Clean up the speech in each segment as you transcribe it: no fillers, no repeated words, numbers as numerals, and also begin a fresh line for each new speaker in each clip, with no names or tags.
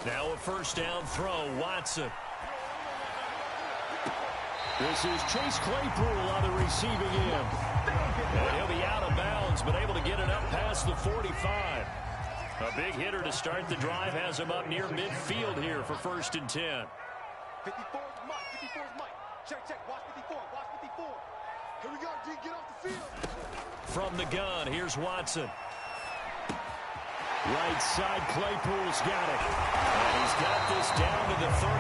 Now a first down throw, Watson. This is Chase Claypool on the receiving end. And he'll be out of bounds, but able to get it up past the 45. A big hitter to start the drive has him up near midfield here for 1st and 10.
54 is Mike. 54 is Mike. Check. Watch 54. Watch 54. Here we go, D. Get off the field.
From the gun, here's Watson. Right side, Claypool's got it. And he's got this down to the 35.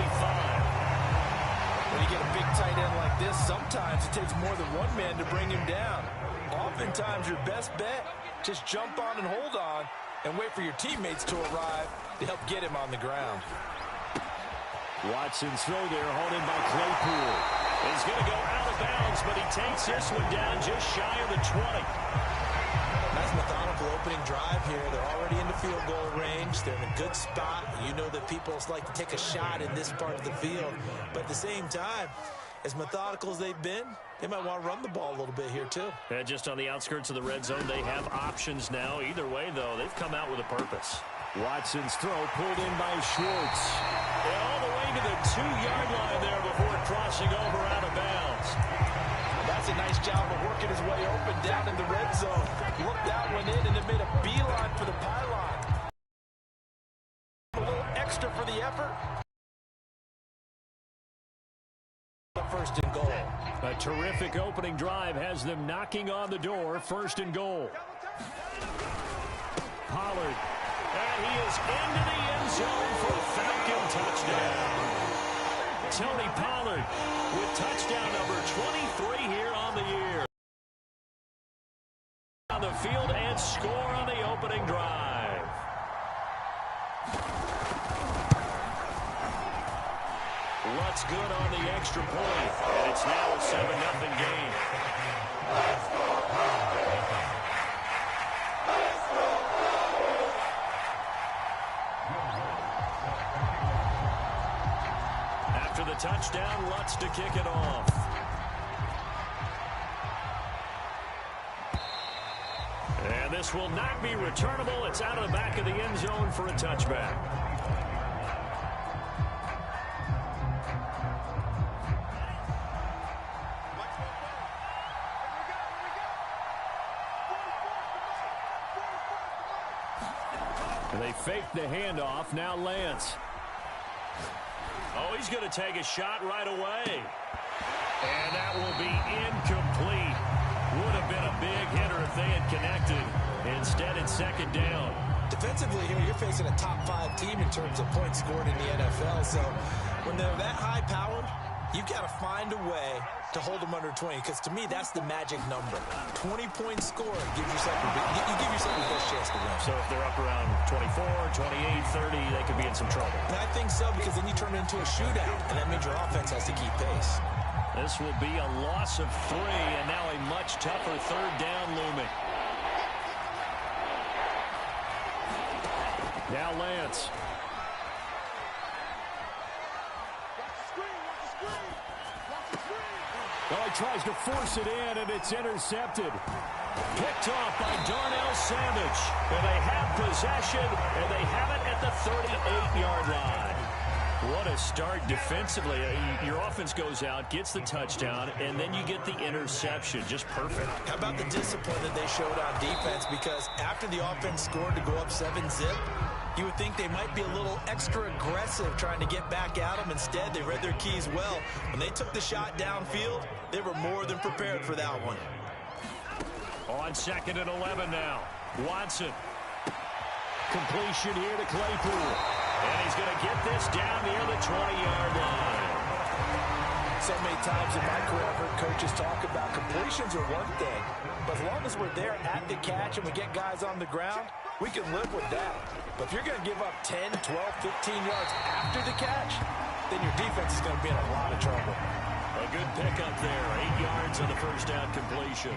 When you get a big tight end like this, sometimes it takes more than one man to bring him down. Oftentimes, your best bet, just jump on and hold on and wait for your teammates to arrive to help get him on the ground.
Watson's throw there, hauled in by Claypool. He's going to go out of bounds, but he takes this one down just shy of the 20.
Nice methodical opening drive here. They're already in the field goal range. They're in a good spot. You know that people like to take a shot in this part of the field. But at the same time, as methodical as they've been, they might want to run the ball a little bit here too.
Yeah, just on the outskirts of the red zone, they have options now. Either way, though, they've come out with a purpose. Watson's throw pulled in by Schwartz. And all the way to the 2-yard line there before crossing over out of bounds.
That's a nice job of working his way open down in the red zone. Looked that one in and then made a beeline for the pylon. A little extra for the effort. First and goal.
A terrific opening drive has them knocking on the door. 1st and goal. Pollard. And he is into the end zone for a Falcon touchdown. Tony Pollard with touchdown number 23 here on the year. On the field and score on the opening drive. Lutz good on the extra point, and it's now a 7-0 game. After the touchdown, Lutz to kick it off. And this will not be returnable. It's out of the back of the end zone for a touchback. They fake the handoff. Now Lance. Oh, he's going to take a shot right away. And that will be incomplete. Would have been a big hitter if they had connected. Instead, it's 2nd down.
Defensively here, you're facing a top-5 team in terms of points scored in the NFL. So when they're that high-powered, you've got to find a way to hold them under 20, because to me, that's the magic number. 20 points scored gives yourself you give yourself the best chance to win.
So if they're up around 24, 28, 30, they could be in some trouble.
And I think so, because then you turn it into a shootout, and that means your offense has to keep pace.
This will be a loss of 3, and now a much tougher 3rd down looming. Now Lance. Well, he tries to force it in, and it's intercepted. Picked off by Darnell Savage. And they have possession, and they have it at the 38-yard line. What a start defensively. Your offense goes out, gets the touchdown, and then you get the interception. Just perfect.
How about the discipline that they showed on defense? Because after the offense scored to go up 7-zip, you would think they might be a little extra aggressive trying to get back at them. Instead, they read their keys well. When they took the shot downfield, they were more than prepared for that one.
On 2nd and 11 now. Watson. Completion here to Claypool. And he's going to get this down near the 20-yard line.
So many times in my career, I've heard coaches talk about completions are one thing, but as long as we're there at the catch and we get guys on the ground, we can live with that. But if you're going to give up 10, 12, 15 yards after the catch, then your defense is going to be in a lot of trouble.
A good pickup there. 8 yards on the first down completion.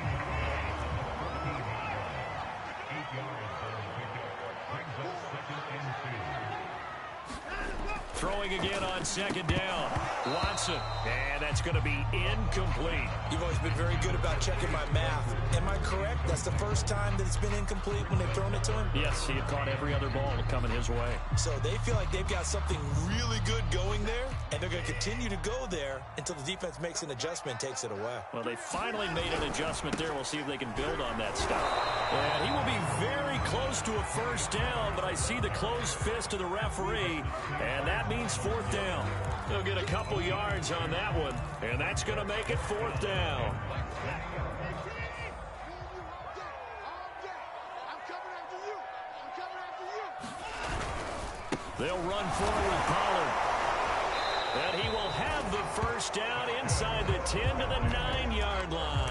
Throwing again on second down. Watson. And that's going to be incomplete.
You've always been very good about checking my math. Am I correct? That's the first time that it's been incomplete when they've thrown it to him?
Yes, he had caught every other ball coming his way.
So they feel like they've got something really good going there, and they're going to continue to go there until the defense makes an adjustment and takes it away.
Well, they finally made an adjustment there. We'll see if they can build on that stuff. And he will be very close to a first down, but I see the closed fist of the referee, and that means fourth down. He'll get a couple yards on that one, and that's going to make it fourth down. They'll run forward with Pollard. And he will have the first down inside the 10 to the 9-yard line.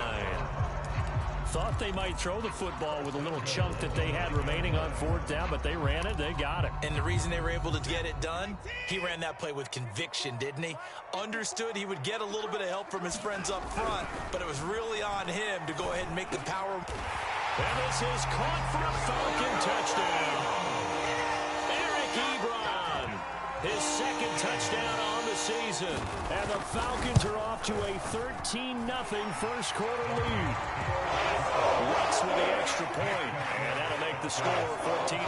Thought they might throw the football with a little chunk that they had remaining on fourth down, but they ran it, they got it.
And the reason they were able to get it done, he ran that play with conviction, didn't he? Understood he would get a little bit of help from his friends up front, but it was really on him to go ahead and make the power.
And this is caught for a Falcon touchdown. His second touchdown on the season. And the Falcons are off to a 13-0 first quarter lead. Lutz with the extra point. And that'll make the score 14-0.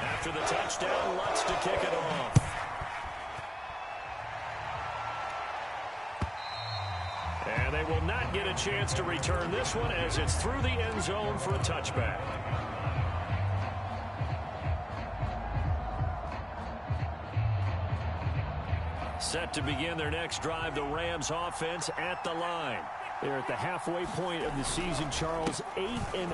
After the touchdown, Lutz to kick it off. And they will not get a chance to return this one as it's through the end zone for a touchback. Set to begin their next drive, the Rams offense at the line. They're at the halfway point of the season, Charles, 8-0.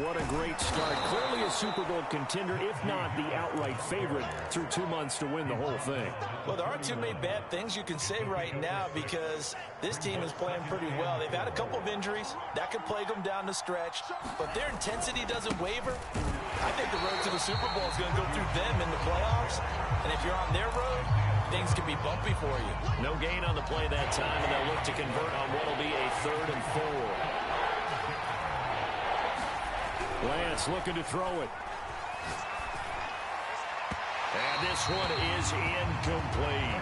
What a great start. Clearly a Super Bowl contender, if not the outright favorite, through 2 months to win the whole thing.
Well, there aren't too many bad things you can say right now because this team is playing pretty well. They've had a couple of injuries. That could plague them down the stretch. But their intensity doesn't waver. I think the road to the Super Bowl is going to go through them in the playoffs. And if you're on their road, things can be bumpy for you.
No gain on the play that time, and they'll look to convert on what will be a 3rd and 4. Lance looking to throw it. And this one is incomplete.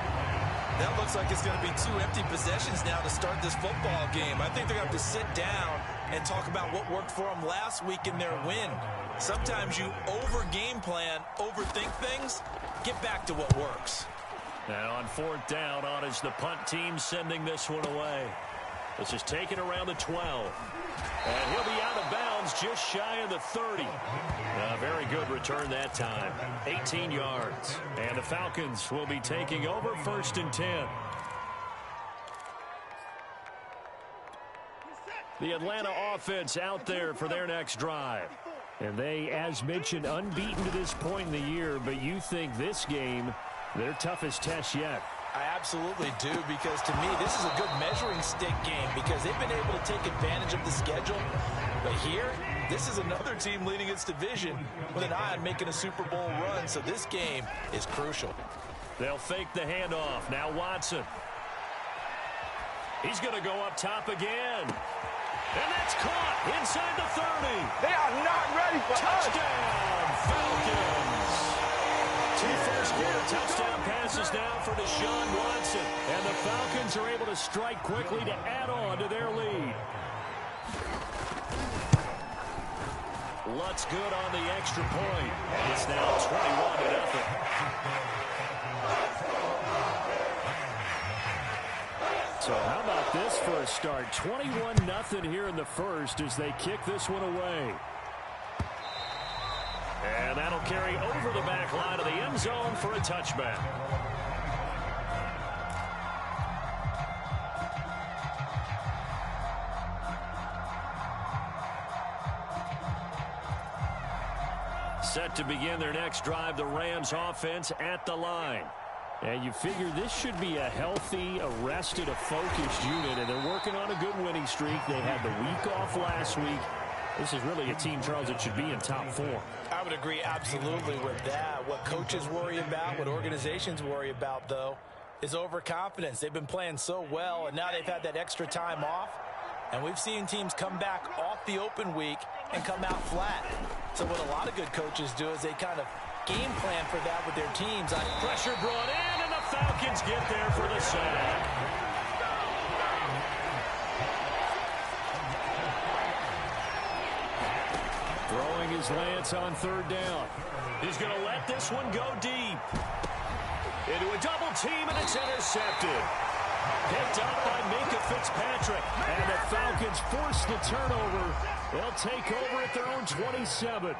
That looks like it's going to be 2 empty possessions now to start this football game. I think they're going to have to sit down and talk about what worked for them last week in their win. Sometimes you over-game plan, overthink things, get back to what works.
Now on fourth down, on is the punt team sending this one away. This is taken around the 12. And he'll be out of bounds just shy of the 30. A very good return that time. 18 yards. And the Falcons will be taking over 1st and 10. The Atlanta offense out there for their next drive. And they, as mentioned, unbeaten to this point in the year, but you think this game their toughest test yet.
I absolutely do, because to me, this is a good measuring stick game because they've been able to take advantage of the schedule. But here, this is another team leading its division with an eye on making a Super Bowl run, so this game is crucial.
They'll fake the handoff. Now Watson. He's going to go up top again. And that's caught inside the 30.
They are not ready for
touchdown, Falcons. 2 first-quarter touchdown passes now for Deshaun Watson. And the Falcons are able to strike quickly to add on to their lead. Lutz good on the extra point. And it's now 21-0. So how about this for a start? 21-0 here in the first as they kick this one away. And that'll carry over the back line of the end zone for a touchback. Set to begin their next drive, the Rams offense at the line. And you figure this should be a healthy, arrested, a focused unit, and they're working on a good winning streak. They had the week off last week. This is really a team, Charles, that should be in top 4.
I would agree absolutely with that. What coaches worry about, what organizations worry about, though, is overconfidence. They've been playing so well, and now they've had that extra time off. And we've seen teams come back off the open week and come out flat. So what a lot of good coaches do is they kind of game plan for that with their teams.
Pressure brought in, and the Falcons get there for the sack. Throwing his Lance on third down. He's going to let this one go deep. Into a double team, and it's intercepted. Picked up by Minka Fitzpatrick. And the Falcons force the turnover. They'll take over at their own 27.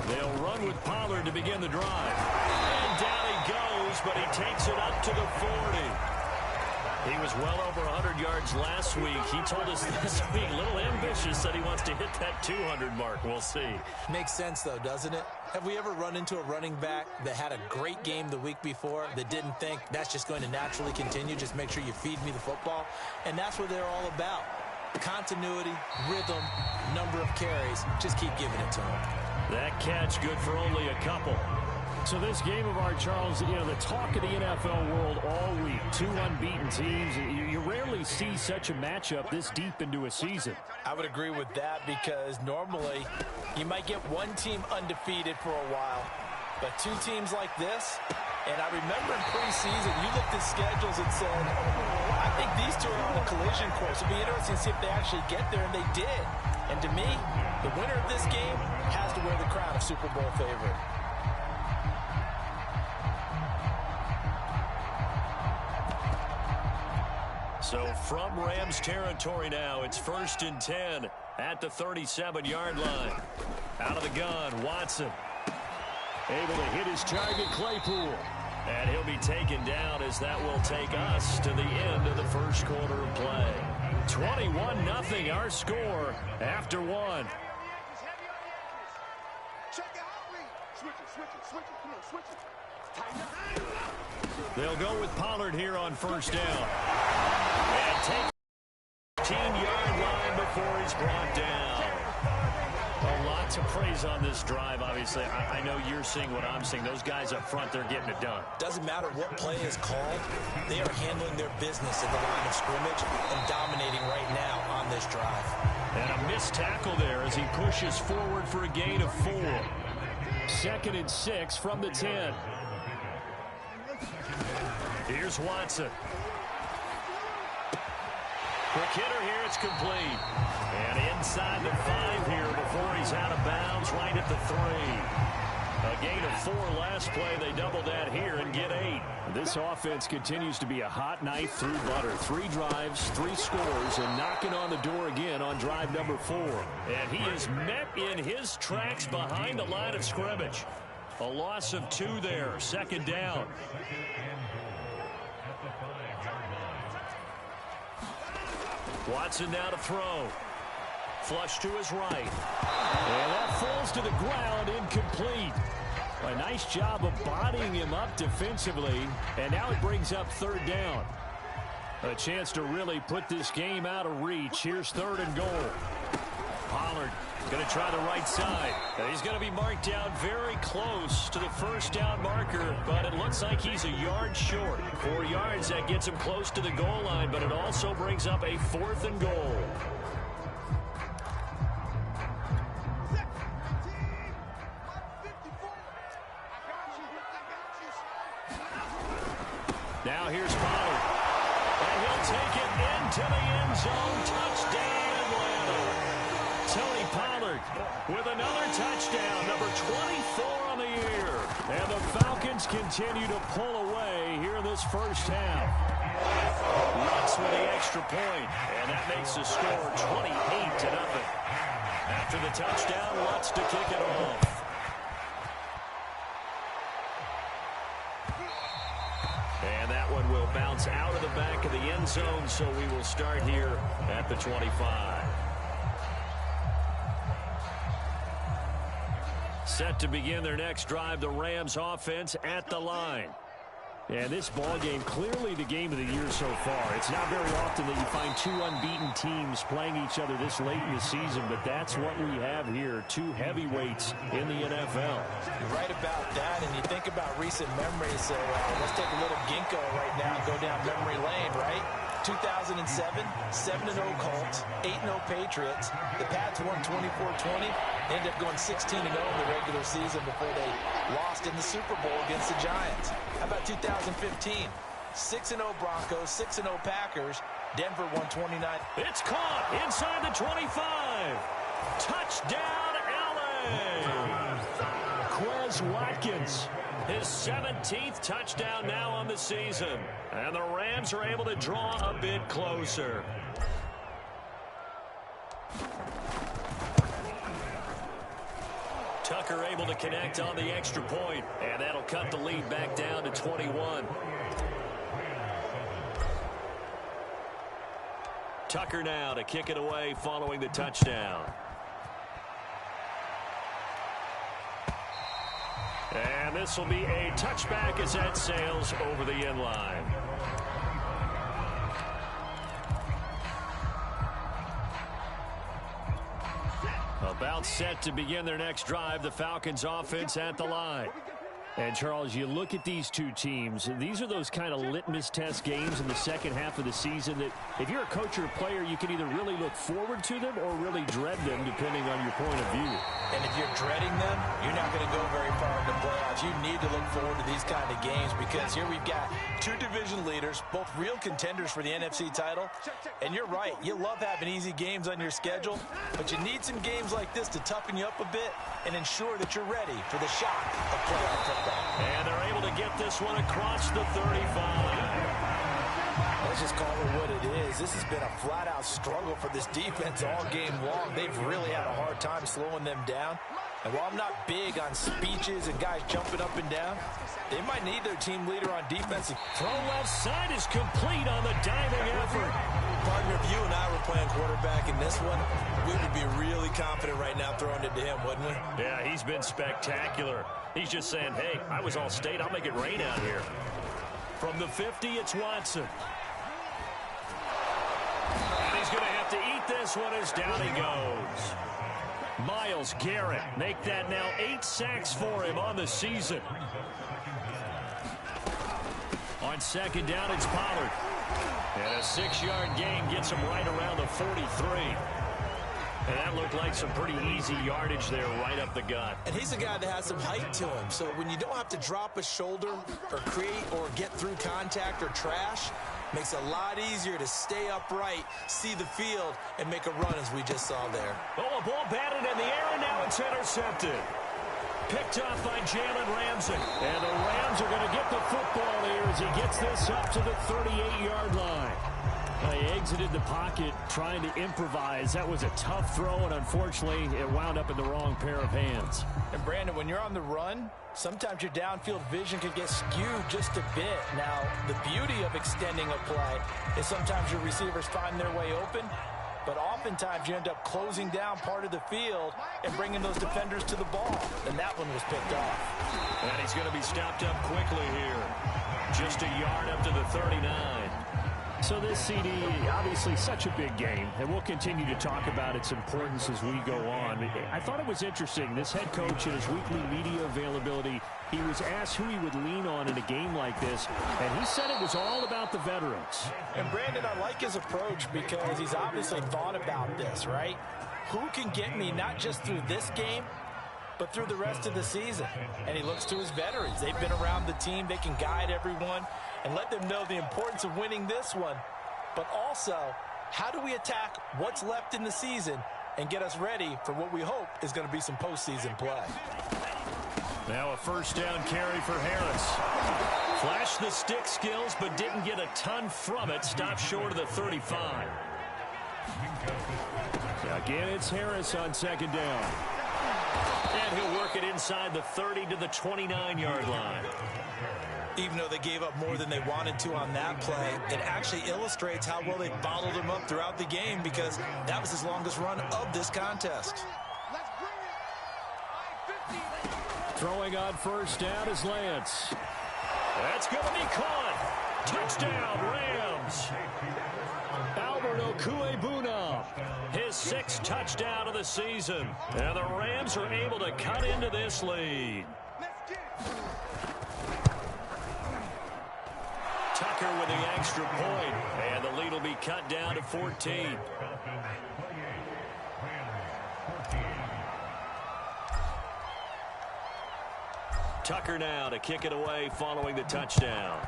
They'll run with Pollard to begin the drive. And down he goes, but he takes it up to the 40. He was well over 100 yards last week. He told us this week, a little ambitious, that he wants to hit that 200 mark. We'll see.
Makes sense, though, doesn't it? Have we ever run into a running back that had a great game the week before that didn't think that's just going to naturally continue? Just make sure you feed me the football. And that's what they're all about. Continuity, rhythm, number of carries. Just keep giving it to him.
That catch good for only a couple. So this game of our, Charles, you know, the talk of the NFL world all week. Two unbeaten teams. You rarely see such a matchup this deep into a season.
I would agree with that because normally you might get one team undefeated for a while. But two teams like this, and I remember in preseason, you looked at schedules and said, I think these two are on a collision course. It'll be interesting to see if they actually get there, and they did. And to me, the winner of this game has to wear the crown of Super Bowl favorite.
So from Rams territory now, it's 1st and 10 at the 37-yard line. Out of the gun, Watson. Able to hit his target, Claypool. And he'll be taken down as that will take us to the end of the first quarter of play. 21-0 our score after one. They'll go with Pollard here on first down. And take 15-yard line before he's brought down. A lot to praise on this drive, obviously. I know you're seeing what I'm seeing. Those guys up front, they're getting it done.
Doesn't matter what play is called. They are handling their business at the line of scrimmage and dominating right now on this drive.
And a missed tackle there as he pushes forward for a gain of 4. 2nd and 6 from the 10. Here's Watson. Quick hitter here, it's complete. And inside the 5 here before he's out of bounds, right at the 3. A gain of 4 last play. They double that here and get 8. This offense continues to be a hot knife through butter. 3 drives, 3 scores, and knocking on the door again on drive number 4. And he is met in his tracks behind the line of scrimmage. A loss of 2 there. 2nd down. Watson now to throw. Flush to his right. And that falls to the ground, incomplete. A nice job of bodying him up defensively. And now it brings up 3rd down. A chance to really put this game out of reach. Here's 3rd and goal. Pollard going to try the right side. He's going to be marked down very close to the first down marker, but it looks like he's a yard short. 4 yards, that gets him close to the goal line, but it also brings up a 4th and goal. Now here's Pollard. And he'll take it into the end zone. Touchdown, Atlanta. Tony Pollard with another touchdown, number 24 on the year. And the Falcons continue to pull away here in this first half. Lutz with the extra point, and that makes the score 28-0. After the touchdown, Lutz to kick it off. And that one will bounce out of the back of the end zone, so we will start here at the 25. Set to begin their next drive, the Rams offense at the line. And this ball game, clearly the game of the year so far. It's not very often that you find 2 unbeaten teams playing each other this late in the season, but that's what we have here, 2 heavyweights in the NFL.
You're right about that, and you think about recent memories, so let's take a little ginkgo right now and go down memory lane, right? 2007, 7-0 Colts, 8-0 Patriots. The Pats won 24-20. They ended up going 16-0 in the regular season before they lost in the Super Bowl against the Giants. How about 2015? 6-0 Broncos, 6-0 Packers. Denver won 29.
It's caught inside the 25. Touchdown, LA. Quez Watkins, his 17th touchdown now on the season. And the Rams are able to draw a bit closer. Tucker able to connect on the extra point, and that'll cut the lead back down to 21. Tucker now to kick it away following the touchdown. And this will be a touchback as that sails over the end line. About set to begin their next drive, the Falcons offense at the line. And, Charles, you look at these two teams, these are those kind of litmus test games in the second half of the season that if you're a coach or a player, you can either really look forward to them or really dread them, depending on your point of view.
And if you're dreading them, you're not going to go very far in the playoffs. You need to look forward to these kind of games because here we've got two division leaders, both real contenders for the NFC title. And you're right, you love having easy games on your schedule, but you need some games like this to toughen you up a bit and ensure that you're ready for the shock of playoff football.
And they're able to get this one across the 35.
Let's just call it what it is. This has been a flat-out struggle for this defense all game long. They've really had a hard time slowing them down. And while I'm not big on speeches and guys jumping up and down, they might need their team leader on defense.
Throw left side is complete on the diving effort.
Partner, if you and I were playing quarterback in this one, we would be really confident right now throwing it to him, wouldn't we?
Yeah, he's been spectacular. He's just saying, hey, I was all state. I'll make it rain out here. From the 50, it's Watson. And he's going to have to eat this one as down he goes. Myles Garrett, make that now 8 sacks for him on the season. On second down, it's Pollard. And a 6-yard gain gets him right around the 43. And that looked like some pretty easy yardage there right up the gut.
And he's a guy that has some height to him. So when you don't have to drop a shoulder or create or get through contact or trash, makes it a lot easier to stay upright, see the field, and make a run as we just saw there.
Oh, a ball batted in the air, and now it's intercepted. Picked off by Jalen Ramsey. And the Rams are going to get the football here as he gets this up to the 38-yard line. He exited the pocket trying to improvise. That was a tough throw, and unfortunately, it wound up in the wrong pair of hands.
And, Brandon, when you're on the run, sometimes your downfield vision can get skewed just a bit. Now, the beauty of extending a play is sometimes your receivers find their way open, but oftentimes you end up closing down part of the field and bringing those defenders to the ball. And that one was picked off.
And he's going to be stopped up quickly here. Just a yard up to the 39. So this CD, obviously such a big game, and we'll continue to talk about its importance as we go on. I thought it was interesting. This head coach in his weekly media availability, he was asked who he would lean on in a game like this, and he said it was all about the veterans.
And Brandon, I like his approach because he's obviously thought about this, right? Who can get me not just through this game, but through the rest of the season? And he looks to his veterans. They've been around the team. They can guide everyone and let them know the importance of winning this one. But also, how do we attack what's left in the season and get us ready for what we hope is going to be some postseason play?
Now a first down carry for Harris. Flashed the stick skills, but didn't get a ton from it. Stopped short of the 35. Again, it's Harris on second down. And he'll work it inside the 30 to the 29-yard line.
Even though they gave up more than they wanted to on that play, it actually illustrates how well they bottled him up throughout the game because that was his longest run of this contest.
Throwing on first down is Lance. That's going to be caught. Touchdown, Rams. Albert Okuebuna, his 6th touchdown of the season. And the Rams are able to cut into this lead. Tucker with the extra point, and the lead will be cut down to 14. Tucker now to kick it away following the touchdown.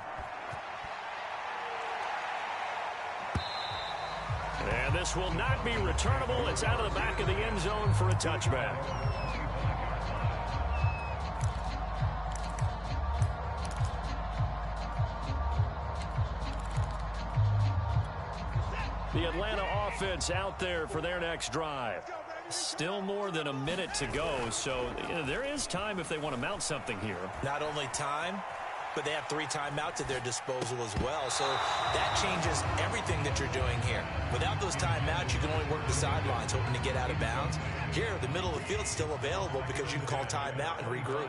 And this will not be returnable. It's out of the back of the end zone for a touchback. The Atlanta offense out there for their next drive. Still more than a minute to go, so there is time if they want to mount something here.
Not only time, but they have 3 timeouts at their disposal as well. So that changes everything that you're doing here. Without those timeouts, you can only work the sidelines, hoping to get out of bounds. Here, the middle of the field is still available because you can call timeout and regroup.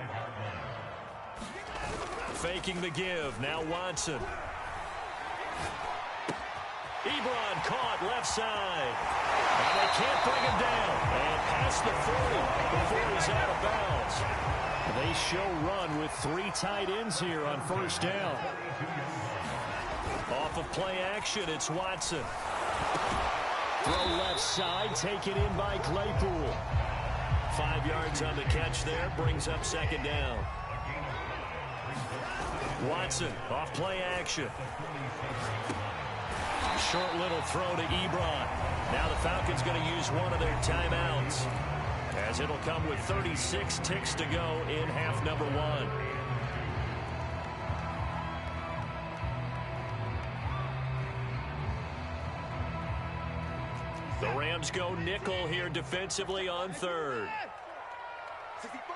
Faking the give. Now Watson. Ebron caught left side. And they can't bring him down. And past the 40 before he's out of bounds. They show run with 3 tight ends here on first down. Off of play action, it's Watson. Throw left side, taken in by Claypool. 5 yards on the catch there, brings up second down. Watson, off play action. Short little throw to Ebron. Now the Falcons going to use one of their timeouts, as it'll come with 36 ticks to go in half number 1. The Rams go nickel here defensively on third.
65,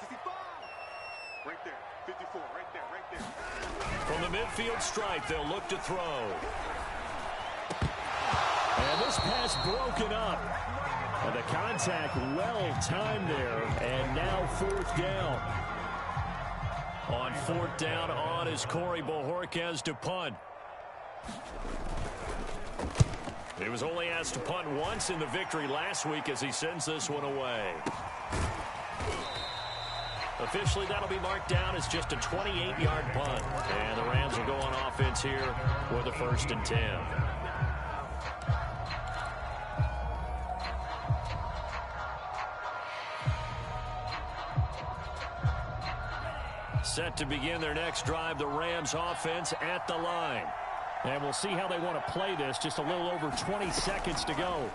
65. Right there, 54, right there, right there.
From the midfield stripe, they'll look to throw. And this pass broken up. And the contact well timed there. And now 4th down. On 4th down on is Corey Bojorquez to punt. He was only asked to punt once in the victory last week as he sends this one away. Officially, that'll be marked down as just a 28-yard punt. And the Rams will go on offense here with a 1st and 10. Set to begin their next drive, the Rams offense at the line. And we'll see how they want to play this. Just a little over 20 seconds to go.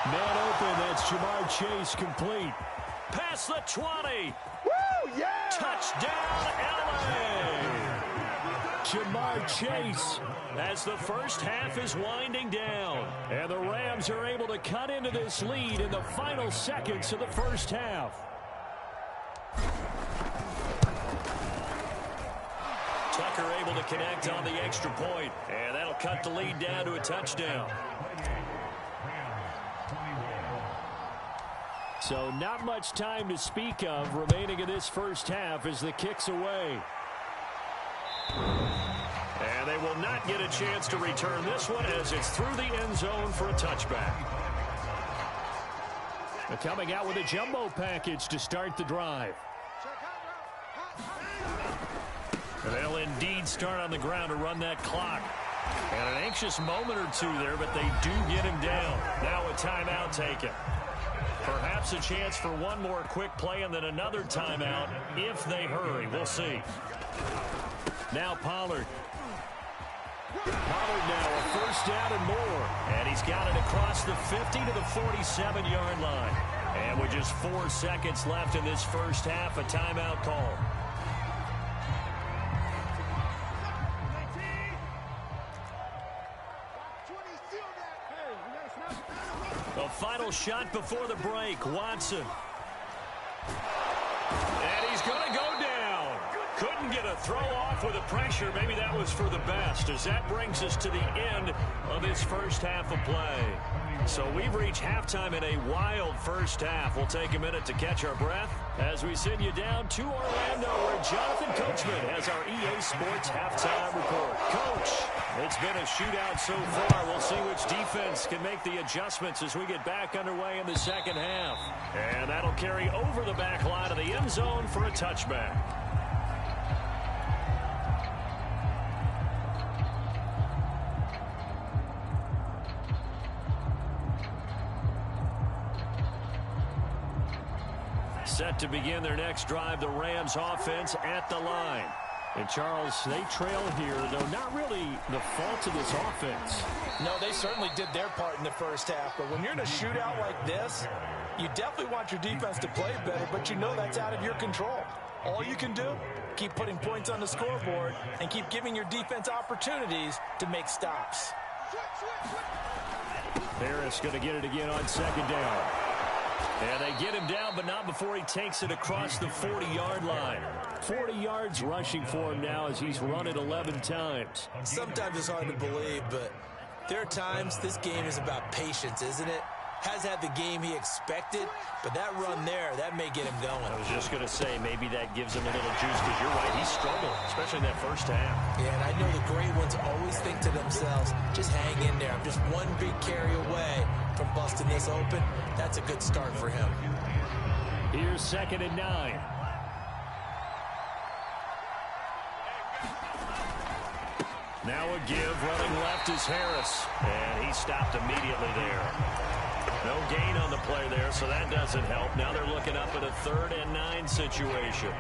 Man open, that's Jamar Chase complete. Past the 20.
Woo, yeah!
Touchdown, LA! Jamar Chase as the first half is winding down. And the Rams are able to cut into this lead in the final seconds of the first half. Tucker able to connect on the extra point, and that'll cut the lead down to a touchdown. So not much time to speak of remaining in this first half as the kick's away. And they will not get a chance to return this one as it's through the end zone for a touchback. They're coming out with a jumbo package to start the drive. And they'll indeed start on the ground to run that clock. And an anxious moment or two there, but they do get him down. Now a timeout taken. Perhaps a chance for one more quick play and then another timeout if they hurry. We'll see. Now Pollard. Pollard now a 1st down and more. And he's got it across the 50 to the 47-yard line. And with just 4 seconds left in this first half, a timeout call. A final shot before the break. Watson. And he's going to go down. Couldn't get a throw off with the pressure. Maybe that was for the best, as that brings us to the end of this first half of play. So we've reached halftime in a wild first half. We'll take a minute to catch our breath as we send you down to Orlando, where Jonathan Coachman has our EA Sports halftime report. Coach, it's been a shootout so far. We'll see which defense can make the adjustments as we get back underway in the second half. And that'll carry over the back line of the end zone for a touchback. to begin their next drive. The Rams offense at the line. And, Charles, they trail here, though not really the fault of this offense.
No, they certainly did their part in the first half. But when you're in a shootout like this, you definitely want your defense to play better, but you know that's out of your control. All you can do, keep putting points on the scoreboard and keep giving your defense opportunities to make stops.
Harris going to get it again on second down. And they get him down, but not before he takes it across the 40-yard line. 40 yards rushing for him now as he's run it 11 times.
Sometimes it's hard to believe, but there are times this game is about patience, isn't it? Has had the game he expected, but that run there, that may get him going.
I was just going to say, maybe that gives him a little juice, because you're right, he struggled, especially in that first half.
Yeah, and I know the great ones always think to themselves, just hang in there. I'm just one big carry away from busting this open. That's a good start for him.
Here's 2nd and 9. Now a give, running left is Harris, and he stopped immediately there. No gain on the play there, so that doesn't help. Now they're looking up at a 3rd and 9 situation.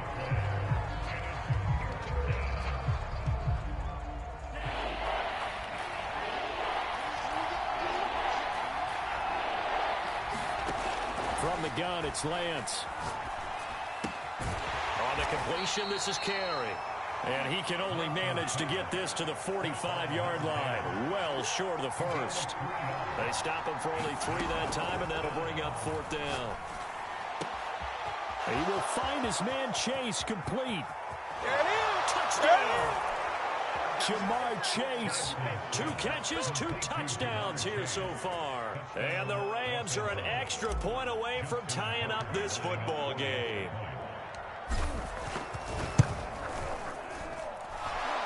From the gun, it's Lance. On the completion, this is Carey. And he can only manage to get this to the 45-yard line. Well short of the first. They stop him for only 3 that time, and that'll bring up 4th down. He will find his man Chase complete. Touchdown! Jamar Chase. 2 catches, 2 touchdowns here so far. And the Rams are an extra point away from tying up this football game.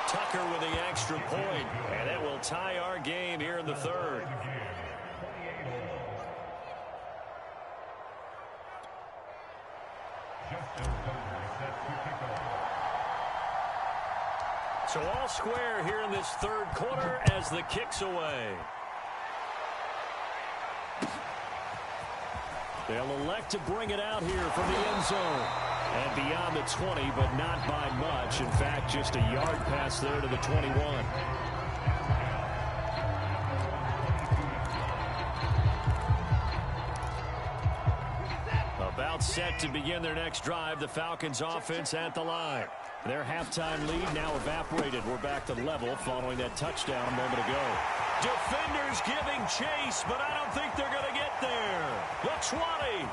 Tucker with the extra point, and it will tie our game here in the 3rd. So all square here in this 3rd quarter as the kick's away. They'll elect to bring it out here from the end zone. And beyond the 20, but not by much. In fact, just a yard pass there to the 21. About set to begin their next drive. The Falcons offense at the line. Their halftime lead now evaporated. We're back to level following that touchdown a moment ago. Defenders giving chase, but I don't think they're going to get there. The 20.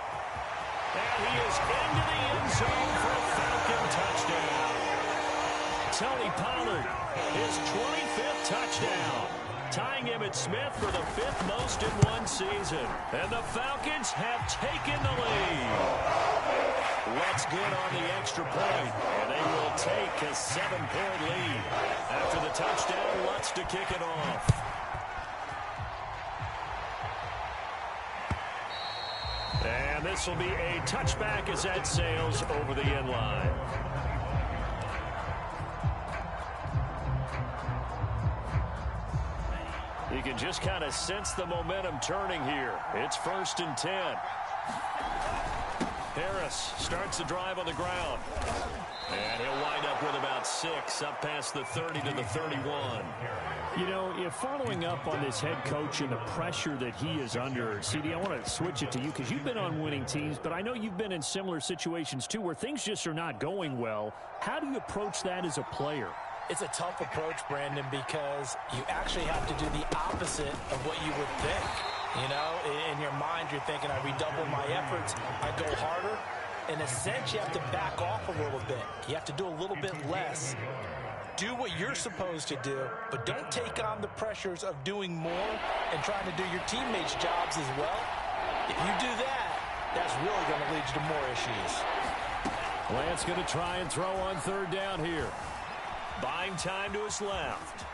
And he is into the end zone for a Falcon touchdown. Tony Pollard, his 25th touchdown. Tying Emmitt Smith for the 5th most in one season. And the Falcons have taken the lead. What's good on the extra point. And they will take a 7-point lead. After the touchdown, Lutz to kick it off. And this will be a touchback as that sails over the end line. You can just kind of sense the momentum turning here. It's 1st and 10. Harris starts the drive on the ground. And he'll wind up with about 6, up past the 30 to the 31. You know, if following up on this head coach and the pressure that he is under, CD, I want to switch it to you because you've been on winning teams, but I know you've been in similar situations too where things just are not going well. How do you approach that as a player?
It's a tough approach, Brandon, because you actually have to do the opposite of what you would think. You know, in your mind, you're thinking, I redouble my efforts, I go harder. In a sense, you have to back off a little bit. You have to do a little bit less. Do what you're supposed to do, but don't take on the pressures of doing more and trying to do your teammates' jobs as well. If you do that, that's really going to lead you to more issues.
Lance going to try and throw on 3rd down here. Buying time to his left.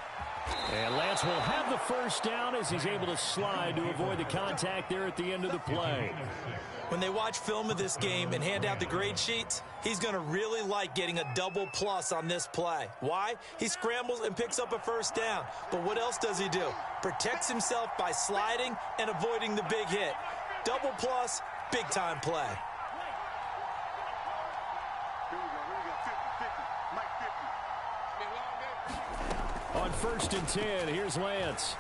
And Lance will have the 1st down as he's able to slide to avoid the contact there at the end of the play.
When they watch film of this game and hand out the grade sheets, he's going to really like getting a double plus on this play. Why? He scrambles and picks up a 1st down. But what else does he do? Protects himself by sliding and avoiding the big hit. Double plus, big time play.
first and 10. Here's Lance.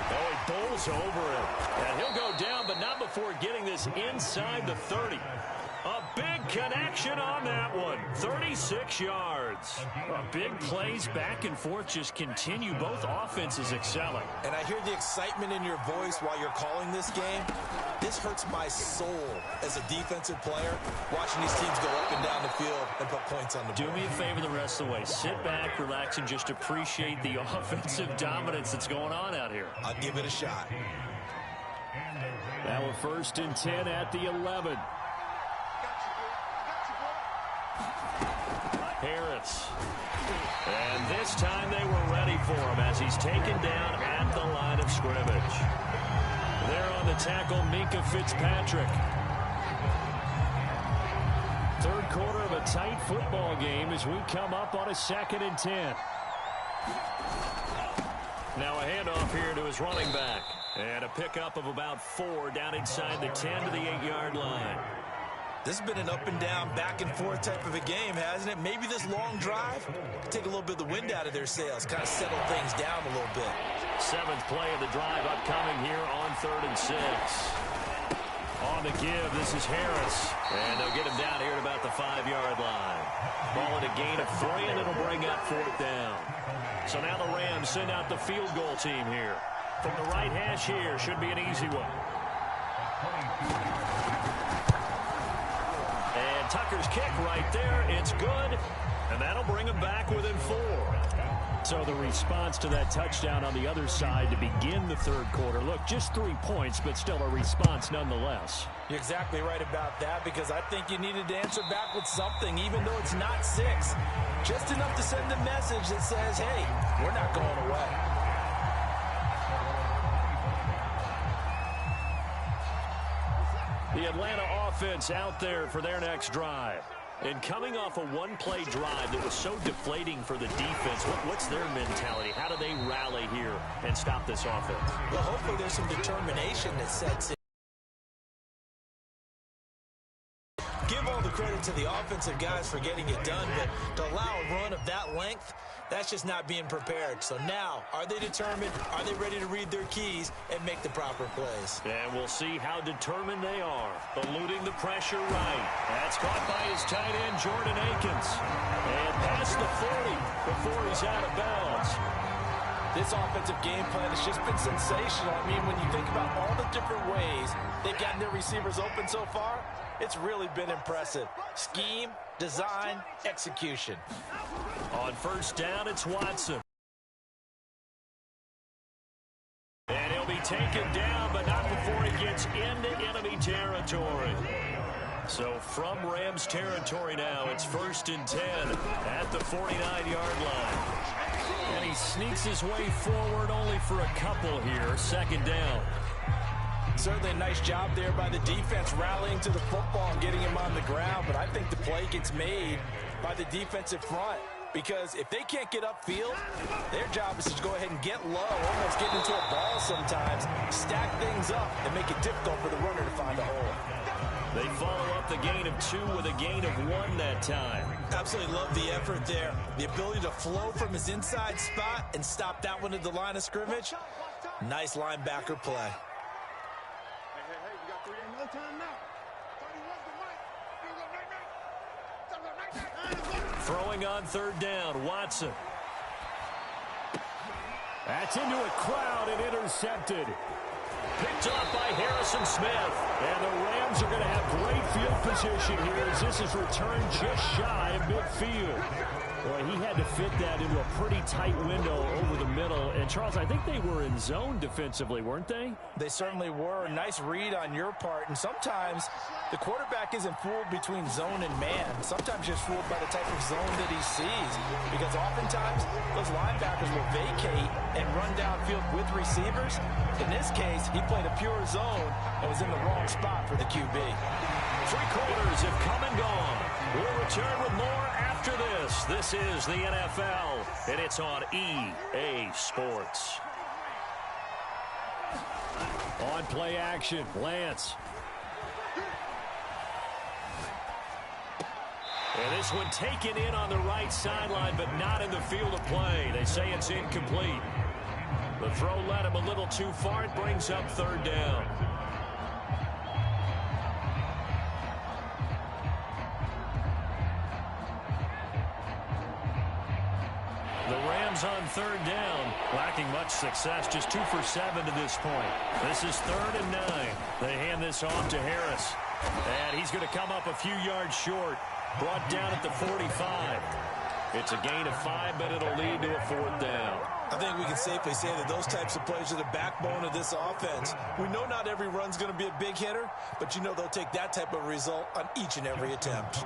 Oh, he bowls over him. And he'll go down, but not before getting this inside the 30. A big connection on that one. 36 yards. Big plays back and forth just continue. Both offenses excelling.
And I hear the excitement in your voice while you're calling this game. This hurts my soul as a defensive player, watching these teams go up and down the field and put points on the board.
Do me a favor the rest of the way. Sit back, relax, and just appreciate the offensive dominance that's going on out here.
I'll give it a shot.
Now a first and 10 at the 11. Harris. And this time they were ready for him as he's taken down at the line of scrimmage. There on the tackle, Minkah Fitzpatrick. Third quarter of a tight football game as we come up on a 2nd and 10. Now a handoff here to his running back. And a pickup of about 4 down inside the 10 to the 8-yard line.
This has been an up-and-down, back-and-forth type of a game, hasn't it? Maybe this long drive take a little bit of the wind out of their sails, kind of settle things down a little bit.
7th play of the drive upcoming here on 3rd and 6. On the give, this is Harris. And they'll get him down here at about the 5-yard line. Ball at a gain of 3, and it'll bring up 4th down. So now the Rams send out the field goal team here. From the right hash here, should be an easy one. And Tucker's kick right there. It's good. And that'll bring him back within 4. So the response to that touchdown on the other side to begin the third quarter. Look, just 3 points, but still a response nonetheless.
You're exactly right about that, because I think you needed to answer back with something, even though it's not 6. Just enough to send a message that says, hey, we're not going away.
The Atlanta offense out there for their next drive. And coming off a one-play drive that was so deflating for the defense, what's their mentality? How do they rally here and stop this offense?
Well, hopefully there's some determination that sets in. Give all the credit to the offensive guys for getting it done, but to allow a run of that length, that's just not being prepared. So now, are they determined? Are they ready to read their keys and make the proper plays?
And we'll see how determined they are. Eluding the pressure right. That's caught by his tight end, Jordan Akins. And past the 40 before he's out of bounds.
This offensive game plan has just been sensational. I mean, when you think about all the different ways they've gotten their receivers open so far, it's really been impressive. Scheme, design, execution.
On first down, it's Watson. And he'll be taken down, but not before he gets into enemy territory. So from Rams territory now, it's 1st and 10 at the 49-yard line. And he sneaks his way forward only for a couple here. 2nd down.
Certainly a nice job there by the defense rallying to the football and getting him on the ground, but I think the play gets made by the defensive front, because if they can't get upfield, their job is to go ahead and get low, almost get into a ball sometimes, stack things up, and make it difficult for the runner to find a hole.
They follow up the gain of 2 with a gain of 1 that time.
Absolutely love the effort there. The ability to flow from his inside spot and stop that one at the line of scrimmage. Nice linebacker play.
Throwing on 3rd down, Watson. That's into a crowd and intercepted. Picked off by Harrison Smith. And the Rams are going to have great field position here as this is returned just shy of midfield. Boy, he had to fit that into a pretty tight window over the middle. And, Charles, I think they were in zone defensively, weren't they?
They certainly were. Nice read on your part. And sometimes the quarterback isn't fooled between zone and man. Sometimes just fooled by the type of zone that he sees. Because oftentimes those linebackers will vacate and run downfield with receivers. In this case, he played a pure zone and was in the wrong spot for the QB.
3 quarters have come and gone. We'll return with more after this. This is the NFL, and it's on EA Sports. On play action, Lance. And This one taken in on the right sideline, but not in the field of play. They say it's incomplete. The throw led him a little too far. It brings up third down. The Rams on third down, lacking much success, just 2 for 7 to this point. This is 3rd and 9. They hand this off to Harris. And he's going to come up a few yards short, brought down at the 45. It's a gain of 5, but it'll lead to a 4th down.
I think we can safely say that those types of plays are the backbone of this offense. We know not every run's going to be a big hitter, but you know they'll take that type of result on each and every attempt.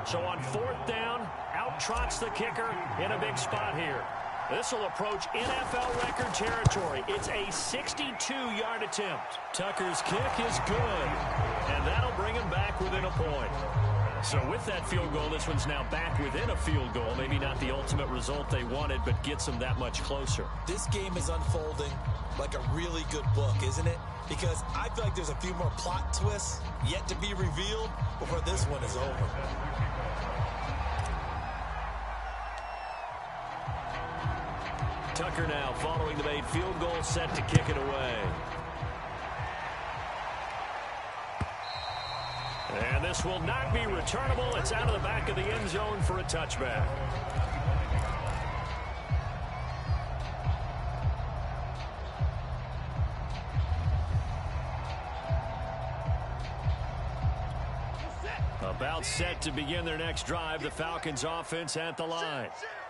So on 4th down, out trots the kicker in a big spot here. This will approach NFL record territory. It's a 62-yard attempt. Tucker's kick is good, and that'll bring him back within a point. So with that field goal, this one's now back within a field goal. Maybe not the ultimate result they wanted, but gets them that much closer.
This game is unfolding like a really good book, isn't it? Because I feel like there's a few more plot twists yet to be revealed before this one is over.
Tucker now following the made field goal, set to kick it away. And this will not be returnable. It's out of the back of the end zone for a touchback. About set to begin their next drive, the Falcons offense at the line.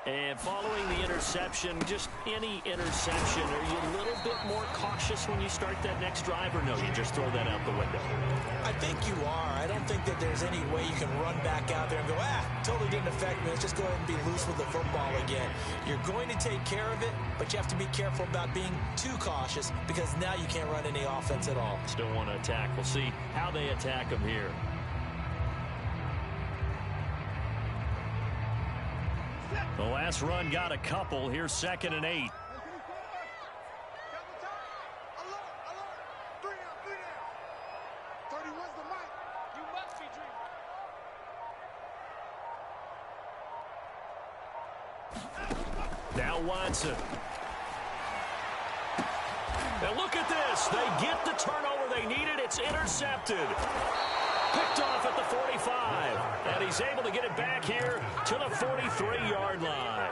And following the interception, just any interception, are you a little bit more cautious when you start that next drive, or no, you just throw that out the window?
I think you are. I don't think that there's any way you can run back out there and go, totally didn't affect me. Let's just go ahead and be loose with the football again. You're going to take care of it, but you have to be careful about being too cautious because now you can't run any offense at all.
Still want to attack. We'll see how they attack them here. The last run got a couple. Here's 2nd and 8. Now Watson. Now look at this. They get the turnover they needed. It's intercepted. Picked off at the 45. And he's able to get it back here to the 43-yard line.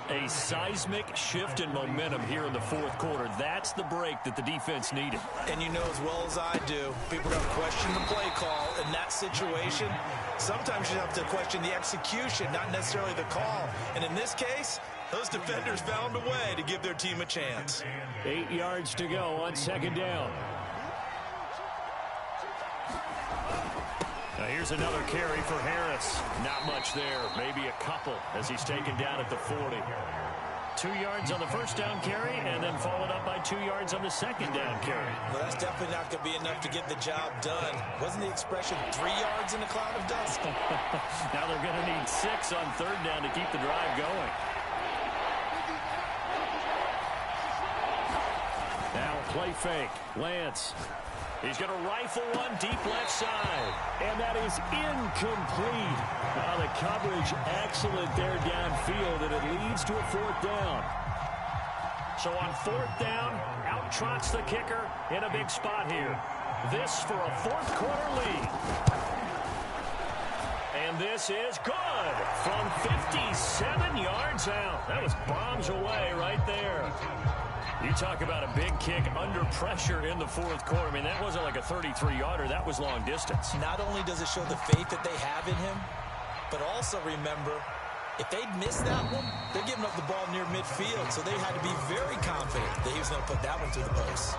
A seismic shift in momentum here in the 4th quarter. That's the break that the defense needed.
And you know as well as I do, people are going to question the play call in that situation. Sometimes you have to question the execution, not necessarily the call. And in this case, those defenders found a way to give their team a chance.
8 yards to go on 2nd down. Now here's another carry for Harris. Not much there, maybe a couple as he's taken down at the 40. 2 yards on the 1st down carry and then followed up by 2 yards on the 2nd down carry.
Well, that's definitely not going to be enough to get the job done. Wasn't the expression 3 yards in a cloud of dust?
Now they're going to need 6 on 3rd down to keep the drive going. Now play fake. Lance. He's going to rifle one deep left side. And that is incomplete. Now the coverage excellent there downfield, and it leads to a 4th down. So on 4th down, out trots the kicker in a big spot here. This for a 4th quarter lead. And this is good from 57 yards out. That was bombs away right there. You talk about a big kick under pressure in the 4th quarter. I mean, that wasn't like a 33-yarder. That was long distance.
Not only does it show the faith that they have in him, but also remember, if they'd missed that one, they're giving up the ball near midfield, so they had to be very confident that he was going to put that one through the post.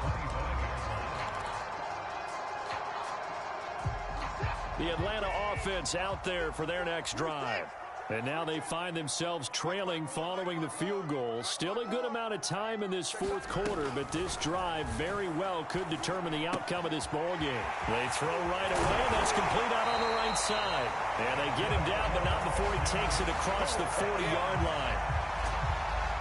The Atlanta offense out there for their next drive. And now they find themselves trailing following the field goal. Still a good amount of time in this 4th quarter, but this drive very well could determine the outcome of this ball game. They throw right away. That's complete out on the right side. And they get him down, but not before he takes it across the 40-yard line.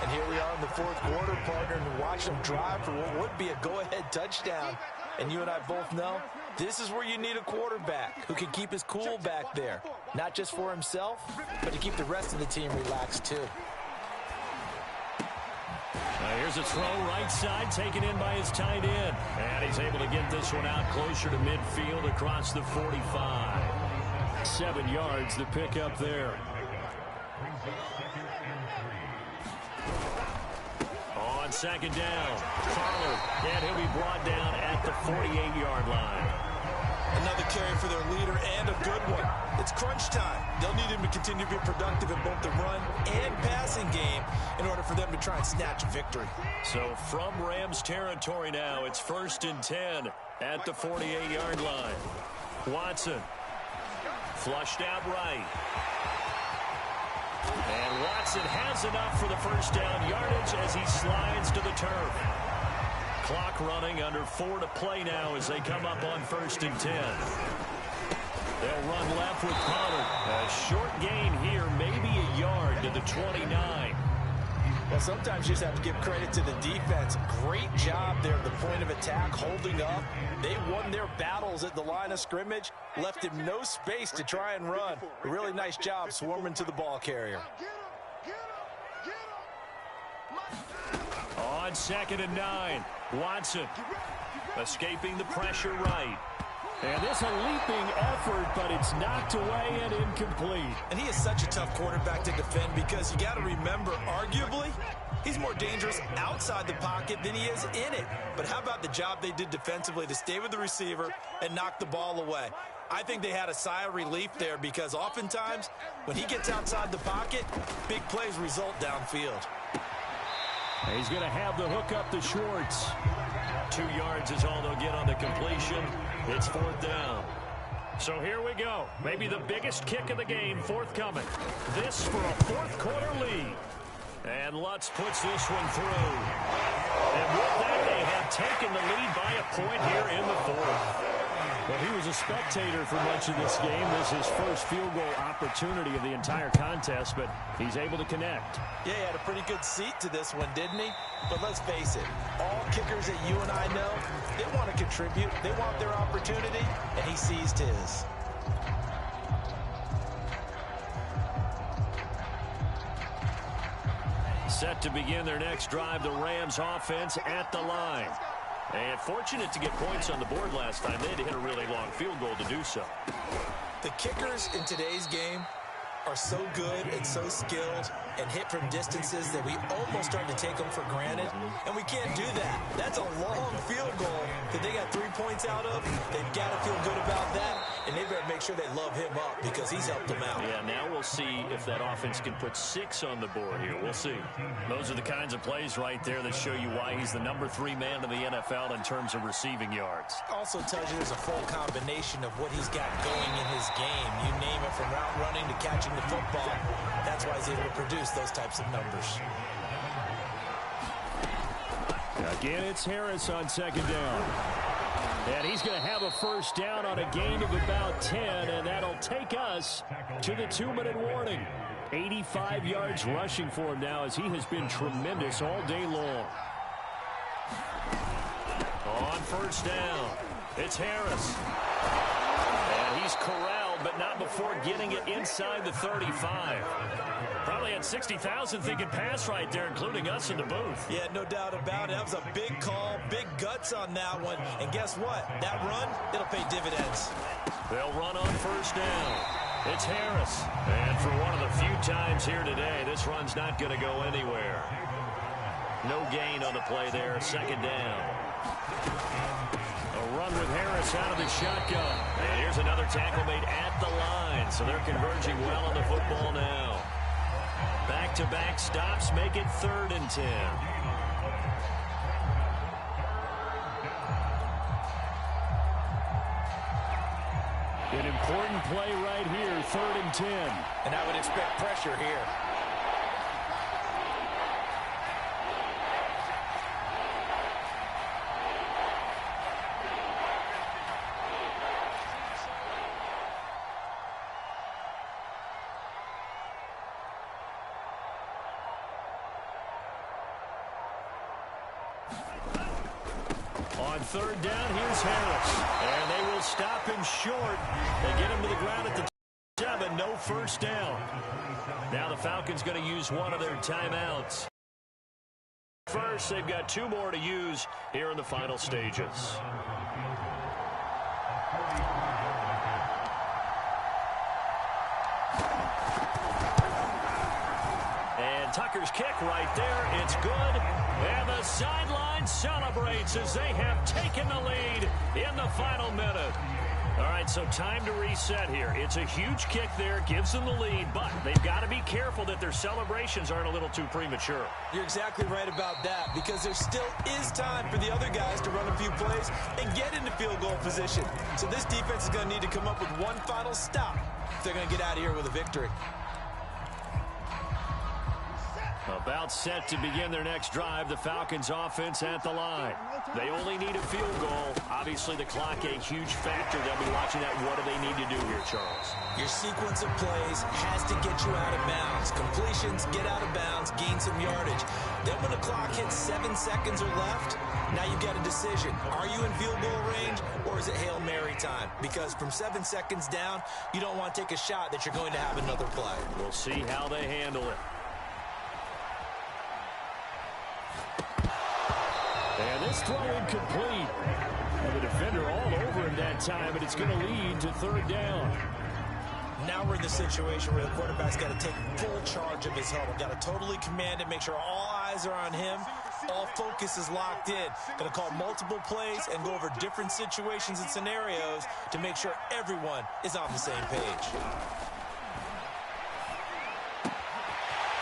And here we are in the 4th quarter, partner, and watch them drive for what would be a go-ahead touchdown. And you and I both know This is where you need a quarterback who can keep his cool back there. Not just for himself, but to keep the rest of the team relaxed too.
Here's a throw right side, taken in by his tight end. And he's able to get this one out closer to midfield across the 45. 7 yards to pick up there. On second down, Pollard, and he'll be brought down at the 48-yard line.
Another carry for their leader, and a good one. It's crunch time. They'll need him to continue to be productive in both the run and passing game in order for them to try and snatch a victory.
So from Rams territory now, it's 1st and 10 at the 48-yard line. Watson flushed out right. And Watson has enough for the first down yardage as he slides to the turf. Clock running, under 4 to play now as they come up on 1st and 10. They'll run left with Pollard. A short gain here, maybe a yard to the 29.
Well, sometimes you just have to give credit to the defense. Great job there at the point of attack, holding up. They won their battles at the line of scrimmage, left him no space to try and run. A really nice job swarming to the ball carrier.
On 2nd and 9, Watson escaping the pressure right. And this a leaping effort, but it's knocked away and incomplete.
And he is such a tough quarterback to defend because you got to remember, arguably, he's more dangerous outside the pocket than he is in it. But how about the job they did defensively to stay with the receiver and knock the ball away? I think they had a sigh of relief there because oftentimes when he gets outside the pocket, big plays result downfield.
He's going to have the hook up to Schwartz. 2 yards is all they'll get on the completion. It's 4th down. So here we go. Maybe the biggest kick of the game forthcoming. This for a 4th quarter lead. And Lutz puts this one through. And with that, they have taken the lead by a point here in the 4th. Well, he was a spectator for much of this game. This is his first field goal opportunity of the entire contest, but he's able to connect.
Yeah, he had a pretty good seat to this one, didn't he? But let's face it, all kickers that you and I know, they want to contribute. They want their opportunity, and he seized his.
Set to begin their next drive, the Rams offense at the line. And fortunate to get points on the board last time. They had to hit a really long field goal to do so.
The kickers in today's game are so good and so skilled and hit from distances that we almost start to take them for granted, and we can't do that. That's a long field goal that they got 3 points out of. They've got to feel good about that, and they better make sure they love him up because he's helped them out.
Yeah, now we'll see if that offense can put 6 on the board here. We'll see. Those are the kinds of plays right there that show you why he's the number 3 man in the NFL in terms of receiving yards.
Also tells you there's a full combination of what he's got going in his game. You name it, from route running to catching the football. That's why he's able to produce those types of numbers.
Again, it's Harris on 2nd down. And he's going to have a first down on a gain of about 10, and that'll take us to the 2-minute warning. 85 yards rushing for him now as he has been tremendous all day long. On 1st down, it's Harris. And he's corralled, but not before getting it inside the 35. Probably had 60,000 thinking pass right there, including us in the booth.
Yeah, no doubt about it. That was a big call, big guts on that one. And guess what? That run, it'll pay dividends.
They'll run on 1st down. It's Harris. And for one of the few times here today, this run's not going to go anywhere. No gain on the play there. 2nd down. A run with Harris out of the shotgun. And here's another tackle made at the line. So they're converging well on the football now. Back-to-back stops make it 3rd and 10. An important play right here, 3rd and 10.
And I would expect pressure here.
On 3rd down, here's Harris. And they will stop him short. They get him to the ground at the 7, no first down. Now the Falcons going to use one of their timeouts. First, they've got 2 more to use here in the final stages. And Tucker's kick right there. It's good. And the sideline celebrates as they have taken the lead in the final minute. All right, so time to reset here. It's a huge kick there, gives them the lead, but they've got to be careful that their celebrations aren't a little too premature.
You're exactly right about that, because there still is time for the other guys to run a few plays and get into field goal position. So this defense is going to need to come up with one final stop if they're going to get out of here with a victory.
About set to begin their next drive, the Falcons offense at the line. They only need a field goal. Obviously, the clock a huge factor. They'll be watching that. What do they need to do here, Charles?
Your sequence of plays has to get you out of bounds. Completions, get out of bounds, gain some yardage. Then when the clock hits 7 seconds or left, now you've got a decision. Are you in field goal range, or is it Hail Mary time? Because from 7 seconds down, you don't want to take a shot that you're going to have another play.
We'll see how they handle it. And this throw incomplete. And the defender all over him that time, and it's going to lead to 3rd down.
Now we're in the situation where the quarterback's got to take full charge of his huddle. Got to totally command it, make sure all eyes are on him. All focus is locked in. Going to call multiple plays and go over different situations and scenarios to make sure everyone is on the same page.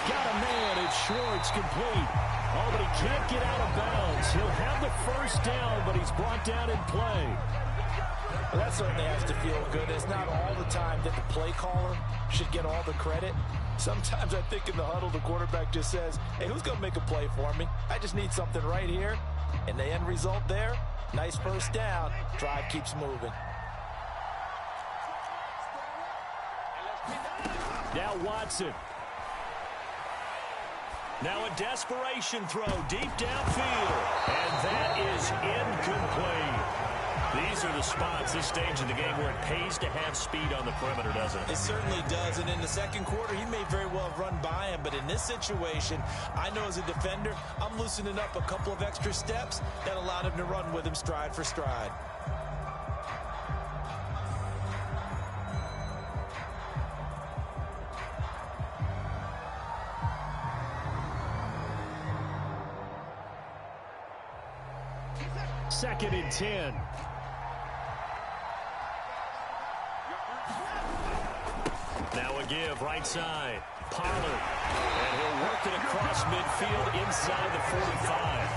Got a man. It's Schwartz, complete. Oh, but he can't get out of bounds. He'll have the first down, but he's brought down in play.
Well, that certainly has to feel good. It's not all the time that the play caller should get all the credit. Sometimes I think in the huddle, the quarterback just says, hey, who's going to make a play for me? I just need something right here. And the end result there, nice first down. Drive keeps moving.
Now Watson. Now a desperation throw deep downfield. And that is incomplete. These are the spots, this stage of the game, where it pays to have speed on the perimeter, doesn't it?
It certainly does. And in the second quarter, he may very well have run by him. But in this situation, I know as a defender, I'm loosening up a couple of extra steps that allowed him to run with him stride for stride.
Second and 10. Now a give, right side. Pollard. And he'll work it across midfield inside the 45.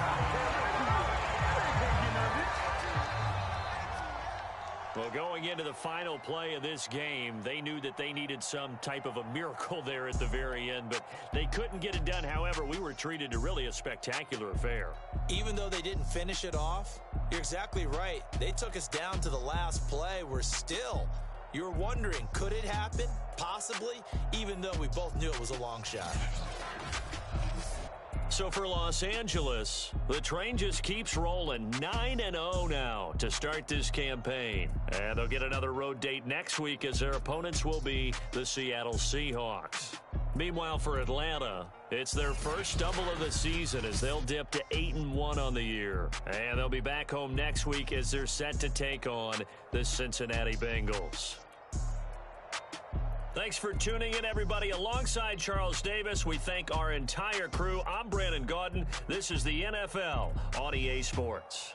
Well, going into the final play of this game, they knew that they needed some type of a miracle there at the very end, but they couldn't get it done. However, we were treated to really a spectacular affair.
Even though they didn't finish it off, you're exactly right. They took us down to the last play. We're still, you're wondering, could it happen? Possibly, even though we both knew it was a long shot.
So for Los Angeles, the train just keeps rolling. 9-0 now to start this campaign. And they'll get another road date next week as their opponents will be the Seattle Seahawks. Meanwhile, for Atlanta, it's their first stumble of the season as they'll dip to 8-1 on the year. And they'll be back home next week as they're set to take on the Cincinnati Bengals. Thanks for tuning in, everybody. Alongside Charles Davis, we thank our entire crew. I'm Brandon Gaudin. This is the NFL on EA Sports.